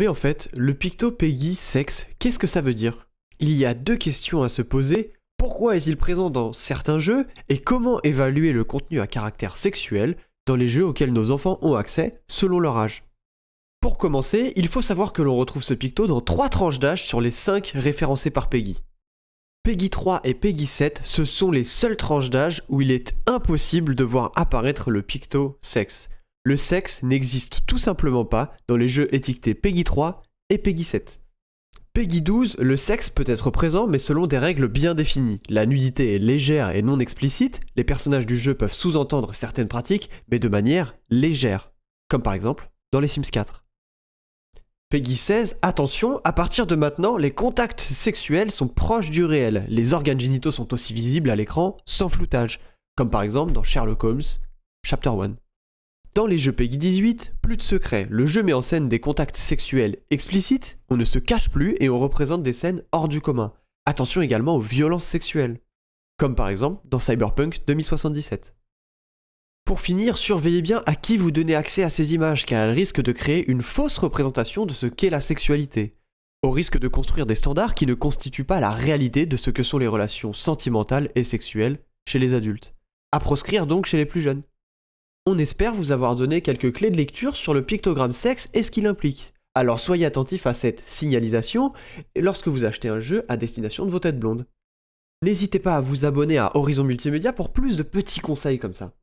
Mais en fait, le picto PEGI sexe, qu'est-ce que ça veut dire? Il y a deux questions à se poser. Pourquoi est-il présent dans certains jeux et comment évaluer le contenu à caractère sexuel dans les jeux auxquels nos enfants ont accès selon leur âge? Pour commencer, il faut savoir que l'on retrouve ce picto dans 3 tranches d'âge sur les 5 référencées par PEGI. PEGI 3 et PEGI 7, ce sont les seules tranches d'âge où il est impossible de voir apparaître le picto sexe. Le sexe n'existe tout simplement pas dans les jeux étiquetés PEGI 3 et PEGI 7. PEGI 12, le sexe peut être présent mais selon des règles bien définies. La nudité est légère et non explicite, les personnages du jeu peuvent sous-entendre certaines pratiques mais de manière légère, comme par exemple dans les Sims 4. PEGI 16, attention, à partir de maintenant, les contacts sexuels sont proches du réel, les organes génitaux sont aussi visibles à l'écran sans floutage, comme par exemple dans Sherlock Holmes, Chapter 1. Dans les jeux PEGI 18, plus de secret, le jeu met en scène des contacts sexuels explicites, on ne se cache plus et on représente des scènes hors du commun. Attention également aux violences sexuelles, comme par exemple dans Cyberpunk 2077. Pour finir, surveillez bien à qui vous donnez accès à ces images, car elles risquent de créer une fausse représentation de ce qu'est la sexualité, au risque de construire des standards qui ne constituent pas la réalité de ce que sont les relations sentimentales et sexuelles chez les adultes. À proscrire donc chez les plus jeunes. On espère vous avoir donné quelques clés de lecture sur le pictogramme sexe et ce qu'il implique. Alors soyez attentifs à cette signalisation lorsque vous achetez un jeu à destination de vos têtes blondes. N'hésitez pas à vous abonner à Horizon Multimédia pour plus de petits conseils comme ça.